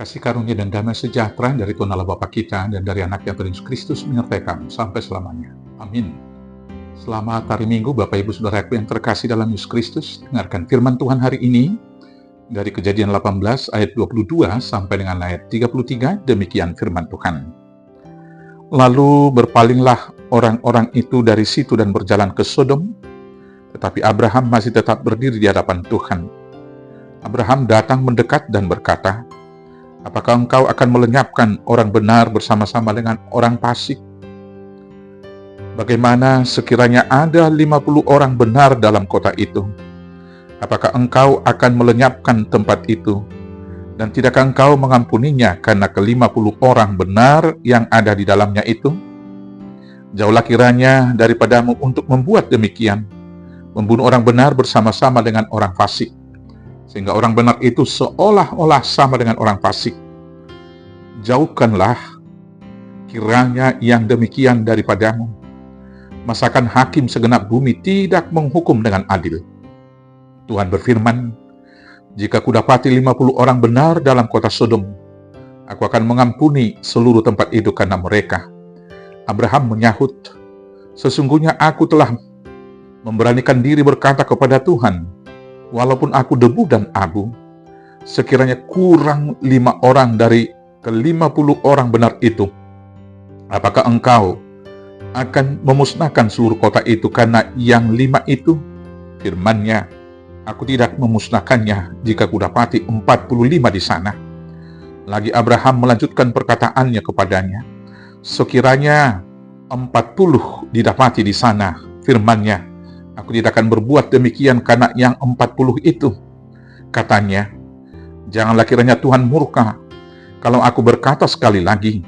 Kasih karunia dan damai sejahtera dari Tuhan Allah Bapa kita dan dari Anaknya Tuhan Yesus Kristus menyertai kamu sampai selamanya. Amin. Selamat hari Minggu Bapak Ibu Saudaraku yang terkasih dalam Yesus Kristus. Dengarkan firman Tuhan hari ini dari Kejadian 18 ayat 22 sampai dengan ayat 33. Demikian firman Tuhan. Lalu berpalinglah orang-orang itu dari situ dan berjalan ke Sodom, tetapi Abraham masih tetap berdiri di hadapan Tuhan. Abraham datang mendekat dan berkata, "Apakah engkau akan melenyapkan orang benar bersama-sama dengan orang fasik? Bagaimana sekiranya ada 50 orang benar dalam kota itu? Apakah engkau akan melenyapkan tempat itu? Dan tidakkah engkau mengampuninya karena ke-50 orang benar yang ada di dalamnya itu? Jauhlah kiranya daripadamu untuk membuat demikian, membunuh orang benar bersama-sama dengan orang fasik, sehingga orang benar itu seolah-olah sama dengan orang fasik. Jauhkanlah kiranya yang demikian daripadamu. Masakan hakim segenap bumi tidak menghukum dengan adil?" Tuhan berfirman, "Jika kudapati 50 orang benar dalam kota Sodom, aku akan mengampuni seluruh tempat itu karena mereka." Abraham menyahut, "Sesungguhnya aku telah memberanikan diri berkata kepada Tuhan, walaupun aku debu dan abu, sekiranya kurang 5 orang dari ke-50 orang benar itu, apakah engkau akan memusnahkan seluruh kota itu karena yang 5 itu?" Firman-Nya, "Aku tidak memusnahkannya jika kudapati 45 di sana." Lagi Abraham melanjutkan perkataannya kepadanya, "Sekiranya 40 didapati di sana," firman-Nya, "aku tidak akan berbuat demikian karena yang 40 itu." Katanya, "Janganlah kiranya Tuhan murka kalau aku berkata sekali lagi,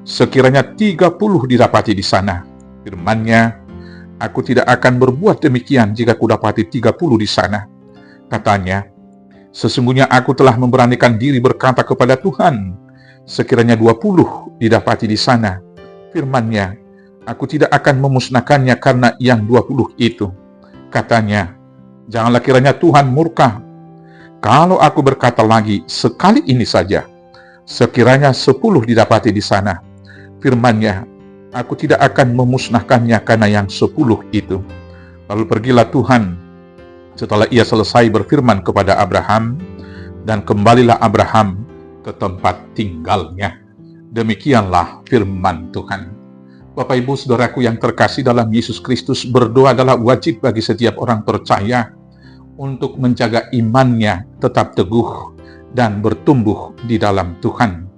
sekiranya 30 didapati di sana." Firman-Nya, "Aku tidak akan berbuat demikian jika kudapati 30 di sana." Katanya, "Sesungguhnya aku telah memberanikan diri berkata kepada Tuhan, sekiranya 20 didapati di sana." Firman-Nya, "Aku tidak akan memusnahkannya karena yang 20 itu." Katanya, "Janganlah kiranya Tuhan murka kalau aku berkata lagi sekali ini saja, sekiranya 10 didapati di sana." Firman-Nya, "Aku tidak akan memusnahkannya karena yang 10 itu." Lalu pergilah Tuhan setelah ia selesai berfirman kepada Abraham, dan kembalilah Abraham ke tempat tinggalnya. Demikianlah firman Tuhan. Bapak Ibu Saudaraku yang terkasih dalam Yesus Kristus, berdoa adalah wajib bagi setiap orang percaya untuk menjaga imannya tetap teguh dan bertumbuh di dalam Tuhan.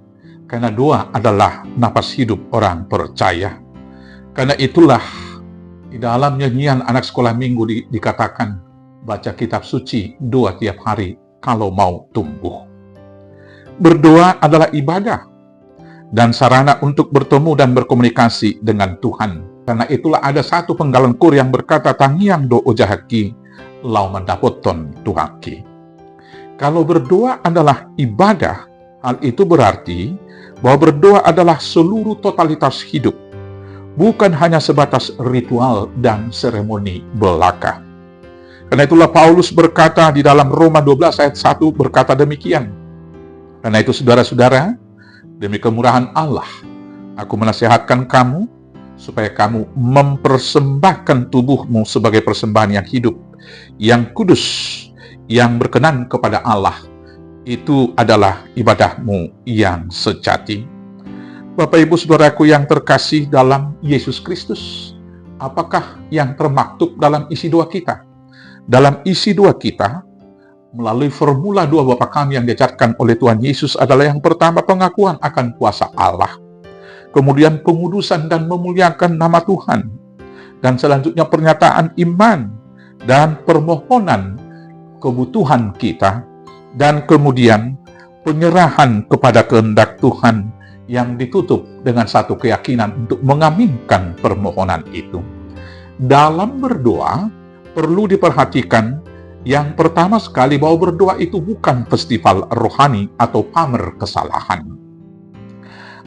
Karena doa adalah napas hidup orang percaya. Karena itulah di dalam nyanyian anak sekolah minggu dikatakan, baca kitab suci, doa tiap hari kalau mau tumbuh. Berdoa adalah ibadah dan sarana untuk bertemu dan berkomunikasi dengan Tuhan. Karena itulah ada satu penggalan kur yang berkata, "Tangiang do ojahaki, lau mendapoton tuhaki." Kalau berdoa adalah ibadah, hal itu berarti bahwa berdoa adalah seluruh totalitas hidup, bukan hanya sebatas ritual dan seremoni belaka. Karena itulah Paulus berkata di dalam Roma 12 ayat 1 berkata demikian, "Karena itu saudara-saudara, demi kemurahan Allah, aku menasihatkan kamu supaya kamu mempersembahkan tubuhmu sebagai persembahan yang hidup, yang kudus, yang berkenan kepada Allah. Itu adalah ibadahmu yang sejati." Bapak Ibu Saudaraku yang terkasih dalam Yesus Kristus, apakah yang termaktub dalam isi doa kita? Dalam isi doa kita, melalui formula doa Bapa kami yang diajarkan oleh Tuhan Yesus adalah yang pertama pengakuan akan kuasa Allah, kemudian pengudusan dan memuliakan nama Tuhan, dan selanjutnya pernyataan iman dan permohonan kebutuhan kita, dan kemudian penyerahan kepada kehendak Tuhan yang ditutup dengan satu keyakinan untuk mengaminkan permohonan itu. Dalam berdoa, perlu diperhatikan yang pertama sekali bahwa berdoa itu bukan festival rohani atau pamer kesalahan.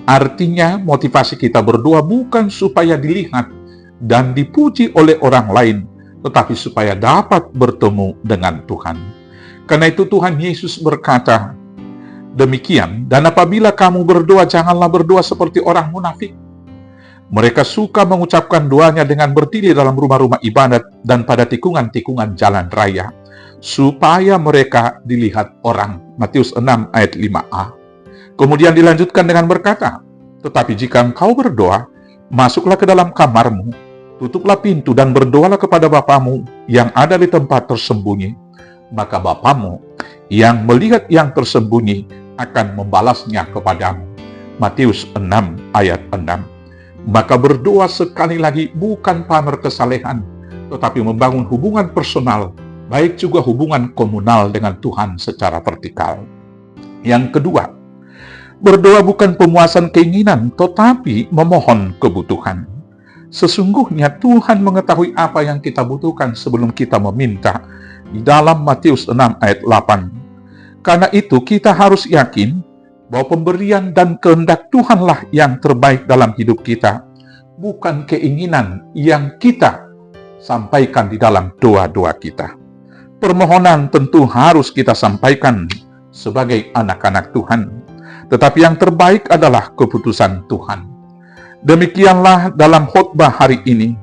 Artinya motivasi kita berdoa bukan supaya dilihat dan dipuji oleh orang lain, tetapi supaya dapat bertemu dengan Tuhan. Karena itu Tuhan Yesus berkata, Demikian, dan apabila kamu berdoa, janganlah berdoa seperti orang munafik. Mereka suka mengucapkan doanya dengan berdiri dalam rumah-rumah ibadat dan pada tikungan-tikungan jalan raya, supaya mereka dilihat orang. Matius 6 ayat 5a. Kemudian dilanjutkan dengan berkata, tetapi jika engkau berdoa, masuklah ke dalam kamarmu, tutuplah pintu dan berdoalah kepada Bapamu yang ada di tempat tersembunyi. Maka Bapamu yang melihat yang tersembunyi akan membalasnya kepadamu. Matius 6 ayat 6. Maka berdoa sekali lagi bukan pamer kesalehan, tetapi membangun hubungan personal, baik juga hubungan komunal dengan Tuhan secara vertikal. Yang kedua, berdoa bukan pemuasan keinginan, tetapi memohon kebutuhan. Sesungguhnya Tuhan mengetahui apa yang kita butuhkan sebelum kita meminta, di dalam Matius 6 ayat 8. Karena itu kita harus yakin bahwa pemberian dan kehendak Tuhanlah yang terbaik dalam hidup kita, bukan keinginan yang kita sampaikan di dalam doa-doa kita. Permohonan tentu harus kita sampaikan sebagai anak-anak Tuhan, tetapi yang terbaik adalah keputusan Tuhan. Demikianlah dalam khotbah hari ini,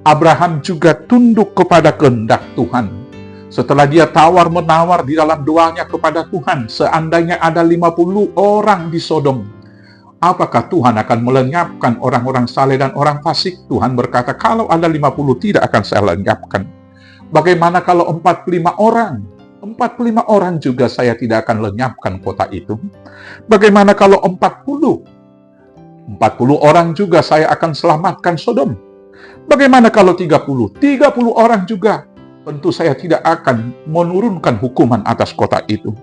Abraham juga tunduk kepada kehendak Tuhan. Setelah dia tawar-menawar di dalam doanya kepada Tuhan, seandainya ada 50 orang di Sodom, apakah Tuhan akan melenyapkan orang-orang saleh dan orang fasik? Tuhan berkata, kalau ada 50 tidak akan saya lenyapkan. Bagaimana kalau 45 orang? 45 orang juga saya tidak akan lenyapkan kota itu. Bagaimana kalau 40? 40 orang juga saya akan selamatkan Sodom. Bagaimana kalau 30? 30 orang juga. Tentu saya tidak akan menurunkan hukuman atas kota itu.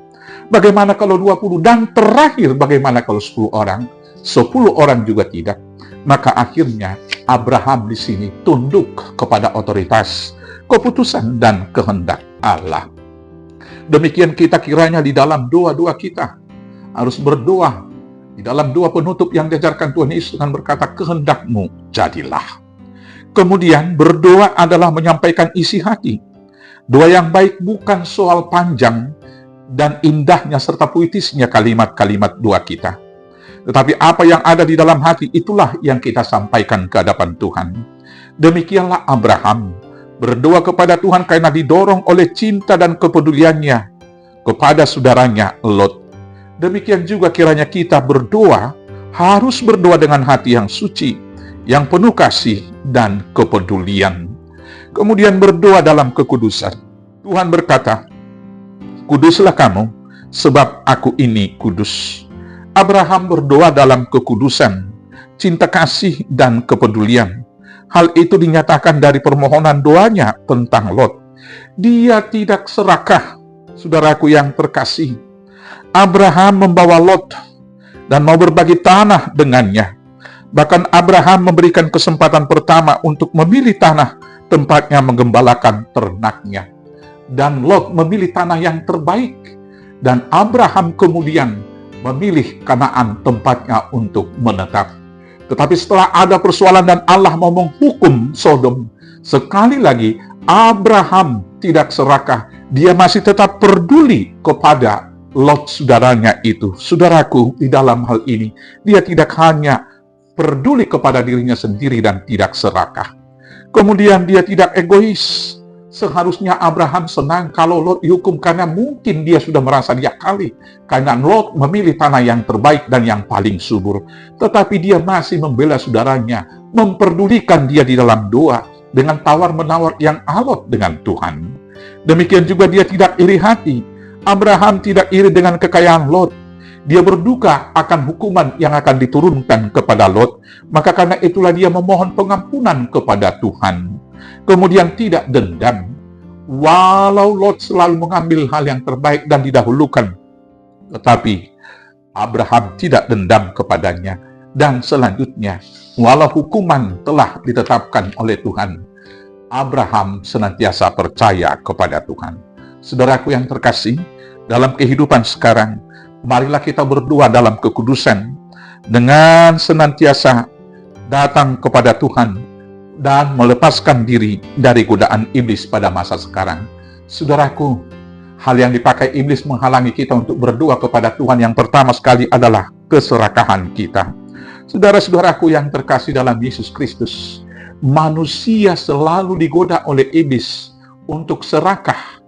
Bagaimana kalau 20? Dan terakhir, bagaimana kalau 10 orang? 10 orang juga tidak. Maka akhirnya Abraham di sini tunduk kepada otoritas, keputusan, dan kehendak Allah. Demikian kita kiranya di dalam doa-doa kita harus berdoa. Di dalam doa penutup yang diajarkan Tuhan Yesus dengan berkata, kehendak-Mu jadilah. Kemudian berdoa adalah menyampaikan isi hati. Doa yang baik bukan soal panjang dan indahnya serta puitisnya kalimat-kalimat doa kita. Tetapi apa yang ada di dalam hati, itulah yang kita sampaikan ke hadapan Tuhan. Demikianlah Abraham berdoa kepada Tuhan karena didorong oleh cinta dan kepeduliannya kepada saudaranya Lot. Demikian juga kiranya kita berdoa, harus berdoa dengan hati yang suci, yang penuh kasih dan kepedulian. Kemudian berdoa dalam kekudusan. Tuhan berkata, kuduslah kamu, sebab aku ini kudus. Abraham berdoa dalam kekudusan, cinta kasih dan kepedulian. Hal itu dinyatakan dari permohonan doanya tentang Lot. Dia tidak serakah, saudaraku yang terkasih. Abraham membawa Lot dan mau berbagi tanah dengannya. Bahkan Abraham memberikan kesempatan pertama untuk memilih tanah tempatnya menggembalakan ternaknya. Dan Lot memilih tanah yang terbaik. Dan Abraham kemudian memilih Kanaan tempatnya untuk menetap. Tetapi setelah ada persoalan dan Allah mau menghukum Sodom, sekali lagi Abraham tidak serakah. Dia masih tetap peduli kepada Lot saudaranya itu. Saudaraku, di dalam hal ini, dia tidak hanya peduli kepada dirinya sendiri dan tidak serakah. Kemudian dia tidak egois. Seharusnya Abraham senang kalau Lot dihukum karena mungkin dia sudah merasa diakali. Karena Lot memilih tanah yang terbaik dan yang paling subur. Tetapi dia masih membela saudaranya, memperdulikan dia di dalam doa dengan tawar-menawar yang alot dengan Tuhan. Demikian juga dia tidak iri hati. Abraham tidak iri dengan kekayaan Lot. Dia berduka akan hukuman yang akan diturunkan kepada Lot. Maka karena itulah dia memohon pengampunan kepada Tuhan. Kemudian tidak dendam. Walau Lot selalu mengambil hal yang terbaik dan didahulukan, tetapi Abraham tidak dendam kepadanya. Dan selanjutnya, walau hukuman telah ditetapkan oleh Tuhan, Abraham senantiasa percaya kepada Tuhan. Saudaraku yang terkasih, dalam kehidupan sekarang, marilah kita berdoa dalam kekudusan dengan senantiasa datang kepada Tuhan dan melepaskan diri dari godaan iblis pada masa sekarang. Saudaraku, Hal yang dipakai iblis menghalangi kita untuk berdoa kepada Tuhan yang pertama sekali adalah keserakahan kita. Saudara-saudaraku yang terkasih dalam Yesus Kristus, manusia selalu digoda oleh iblis untuk serakah,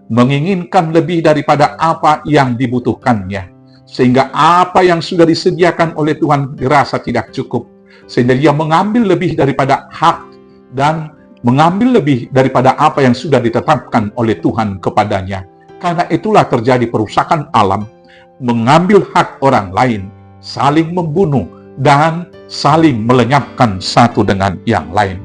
menginginkan lebih daripada apa yang dibutuhkannya. Sehingga apa yang sudah disediakan oleh Tuhan dirasa tidak cukup. Sehingga dia mengambil lebih daripada hak dan mengambil lebih daripada apa yang sudah ditetapkan oleh Tuhan kepadanya. Karena itulah terjadi perusakan alam, mengambil hak orang lain, saling membunuh, dan saling melenyapkan satu dengan yang lain.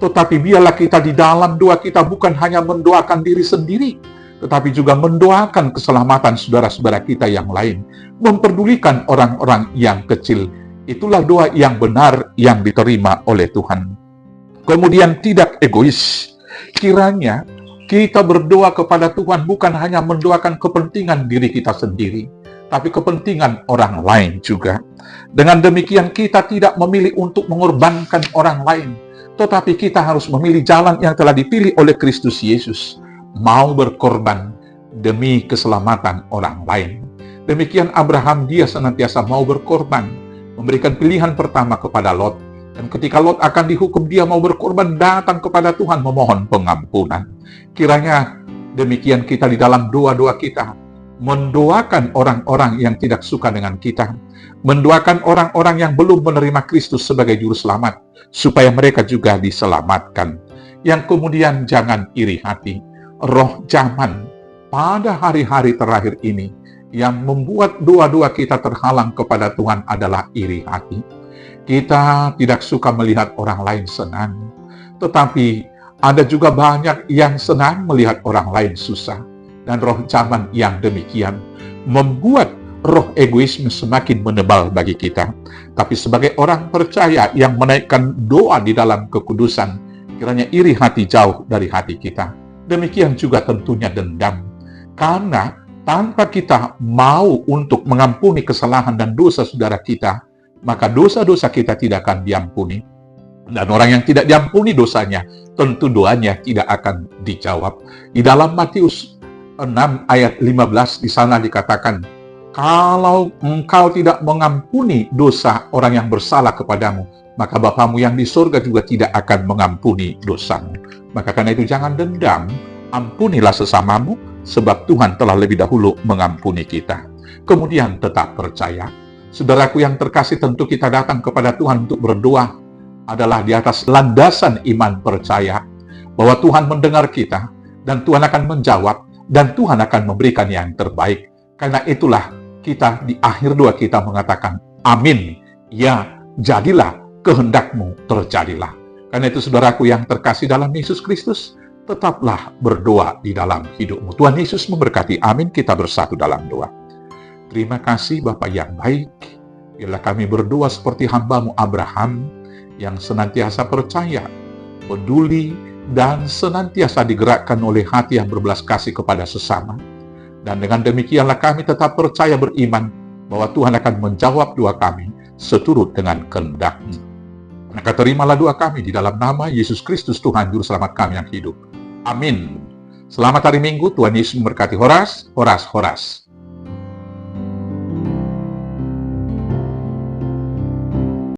Tetapi biarlah kita di dalam doa kita bukan hanya mendoakan diri sendiri, tetapi juga mendoakan keselamatan saudara-saudara kita yang lain, memperdulikan orang-orang yang kecil. Itulah doa yang benar yang diterima oleh Tuhan. Kemudian tidak egois. Kiranya kita berdoa kepada Tuhan bukan hanya mendoakan kepentingan diri kita sendiri, tapi kepentingan orang lain juga. Dengan demikian kita tidak memilih untuk mengorbankan orang lain, tetapi kita harus memilih jalan yang telah dipilih oleh Kristus Yesus, mau berkorban demi keselamatan orang lain. Demikian Abraham, dia senantiasa mau berkorban, memberikan pilihan pertama kepada Lot. Dan ketika Lot akan dihukum, dia mau berkorban, datang kepada Tuhan memohon pengampunan. Kiranya demikian kita di dalam doa-doa kita, mendoakan orang-orang yang tidak suka dengan kita, mendoakan orang-orang yang belum menerima Kristus sebagai Juru Selamat, supaya mereka juga diselamatkan. Yang kemudian jangan iri hati. Roh zaman pada hari-hari terakhir ini yang membuat doa-doa kita terhalang kepada Tuhan adalah iri hati. Kita tidak suka melihat orang lain senang, tetapi ada juga banyak yang senang melihat orang lain susah. Dan roh zaman yang demikian membuat roh egoisme semakin menebal bagi kita. Tapi sebagai orang percaya yang menaikkan doa di dalam kekudusan, kiranya iri hati jauh dari hati kita. Demikian juga tentunya dendam. Karena tanpa kita mau untuk mengampuni kesalahan dan dosa saudara kita, maka dosa-dosa kita tidak akan diampuni. Dan orang yang tidak diampuni dosanya, tentu doanya tidak akan dijawab. Di dalam Matius 6 ayat 15 di sana dikatakan, kalau engkau tidak mengampuni dosa orang yang bersalah kepadamu, maka Bapamu yang di surga juga tidak akan mengampuni dosamu. Maka karena itu jangan dendam, ampunilah sesamamu, sebab Tuhan telah lebih dahulu mengampuni kita. Kemudian tetap percaya. Saudaraku yang terkasih, tentu kita datang kepada Tuhan untuk berdoa adalah di atas landasan iman percaya bahwa Tuhan mendengar kita dan Tuhan akan menjawab dan Tuhan akan memberikan yang terbaik. Karena itulah kita di akhir doa kita mengatakan, amin, ya jadilah kehendakmu terjadilah. Karena itu saudaraku yang terkasih dalam Yesus Kristus, tetaplah berdoa di dalam hidupmu. Tuhan Yesus memberkati. Amin. Kita bersatu dalam doa. Terima kasih Bapa yang baik. Biarlah kami berdoa seperti hamba-Mu Abraham yang senantiasa percaya, peduli, dan senantiasa digerakkan oleh hati yang berbelas kasih kepada sesama. Dan dengan demikianlah kami tetap percaya beriman bahwa Tuhan akan menjawab doa kami seturut dengan kehendak-Mu. Maka terimalah doa kami di dalam nama Yesus Kristus Tuhan Juru Selamat kami yang hidup. Amin. Selamat hari Minggu. Tuhan Yesus memberkati. Horas, horas, horas.